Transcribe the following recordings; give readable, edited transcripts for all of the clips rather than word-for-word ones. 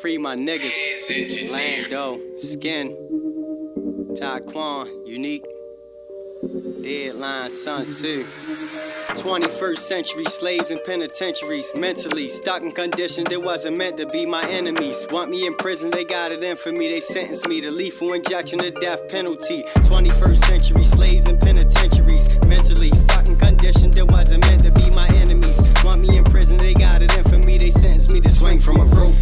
Free my niggas. Lando, Skin, Taekwon, Unique, Deadline, Sun Tzu. 21st century slaves in penitentiaries, mentally stuck and conditioned. It wasn't meant to be my enemies. Want me in prison, they got it in for me. They sentenced me to lethal injection, the death penalty. 21st century slaves in penitentiaries, mentally stuck and conditioned. It wasn't meant to be my enemies. Want me in prison, they got it in for me. They sentenced me to swing from a rope.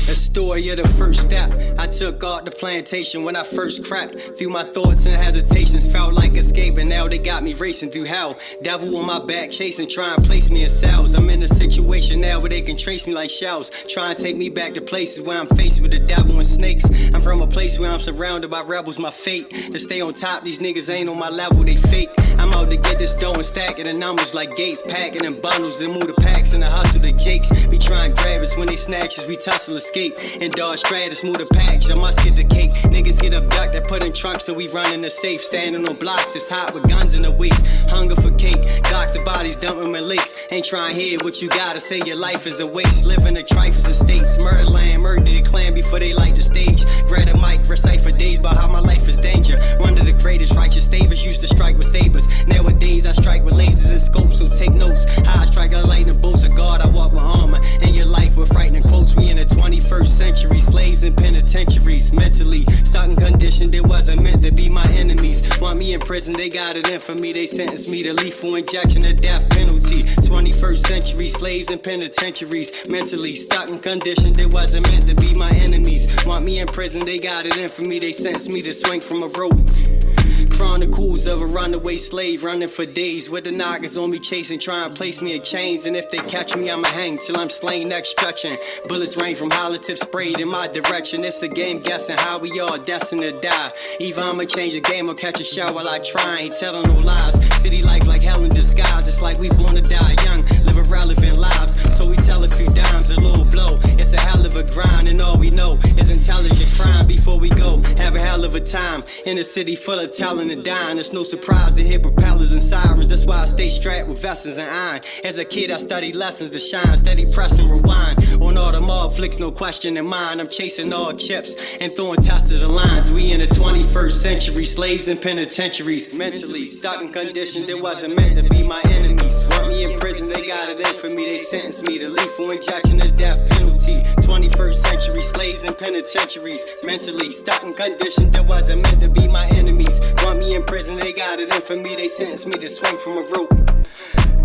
A story of the first step. I took off the plantation when I first crept through my thoughts and hesitations. Felt like escaping, now they got me racing through hell. Devil on my back, chasing, trying to place me in cells. I'm in a situation now where they can trace me like shells. Try and take me back to places where I'm faced with the devil and snakes. I'm from a place where I'm surrounded by rebels, my fate. To stay on top, these niggas ain't on my level, they fake. I'm out to get this dough and stacking the numbers like gates. Packing in bundles and move the packs in the hustle the jakes. Be trying to grab us when they snatch us, we tussle escape. And dodge stratus, move the packs, I must get the cake. Niggas get abducted, put in trunks, so we run in the safe. Standing on blocks, it's hot with guns in the waist. Hunger for cake, Glocks and bodies dumping in lakes. Ain't trying to hear what you gotta say, your life is a waste. Living the trifles estates, murder land, murder the clan before they light the stage. Grab a mic, recite for days about how my life is danger. One of the greatest righteous stavers used to strike with sabers. Nowadays I strike with lasers and scopes, so take notes. How I strike like lightning bolts of God, I walk with armor. In your life with frightening quotes, we in the 21st century, slaves in penitentiaries, mentally stuck and conditioned. It wasn't meant to be my enemies. Want me in prison, they got it in for me. They sentenced me to lethal injection, the death penalty. 21st century, slaves in penitentiaries, mentally stuck and conditioned. It wasn't meant to be my enemies. Want me in prison, they got it in for me. They sentenced me to swing from a rope. Chronicles of a runaway slave, running for days with the knockers on me chasing, trying to place me in chains. And if they catch me, I'ma hang till I'm slain next stretching. Bullets rain from hollow tips sprayed in my direction. It's a game guessing how we all destined to die. Either I'ma change the game or catch a shot while I try. Ain't telling no lies. City life like hell in disguise. It's like we born to die young, live irrelevant lives. So we tell a few dimes, a little blow. It's a hell of a grind, and all we know is intelligent crime. Before we go, have a hell of a time in a city full of telling and dying. It's no surprise to hear propellers and sirens. That's why I stay strapped with vessels and iron. As a kid I studied lessons to shine, steady press and rewind on all the mob flicks, no question in mind. I'm chasing all chips and throwing tested lines. We in the 21st century, slaves in penitentiaries, mentally stuck and conditioned. It wasn't meant to be my enemies. Want me in prison, they got it in for me. They sentenced me to lethal injection, the death penalty. 21st century, slaves in penitentiaries, mentally stuck and conditioned. It wasn't meant to be my enemies. Want me in prison, they got it in for me. They sentenced me to swing from a rope.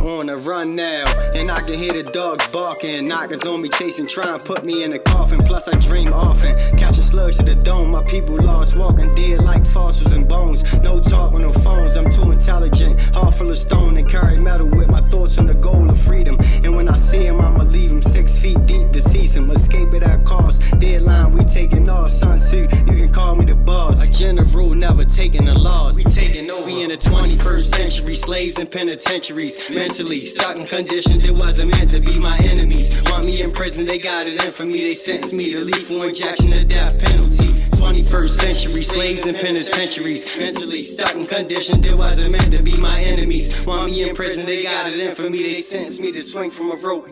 On the run now, and I can hear the dogs barking. Knockers on me chasing, trying to put me in a coffin. Plus I dream often, catching slugs to the dome. My people lost, walking dead like fossils and bones. No talk on no phones, I'm too intelligent. Heart full of stone and carry metal with my thoughts on the goal of freedom. And when I see him, I'ma leave him 6 feet deep to seize him. Escape at that cost, deadline, we taking off. Sun Tzu, you can call me the boss. A general, never taking a loss. We taking over. We in the 21st century, slaves in penitentiaries, mentally stuck and conditioned. It wasn't meant to be my enemies. Want me in prison, they got it in for me. They sentenced me to lethal injection, the death penalty. 21st century, slaves in penitentiaries, mentally stuck and conditioned. It wasn't meant to be my enemies. Want me in prison, they got it in for me. They sentenced me to swing from a rope.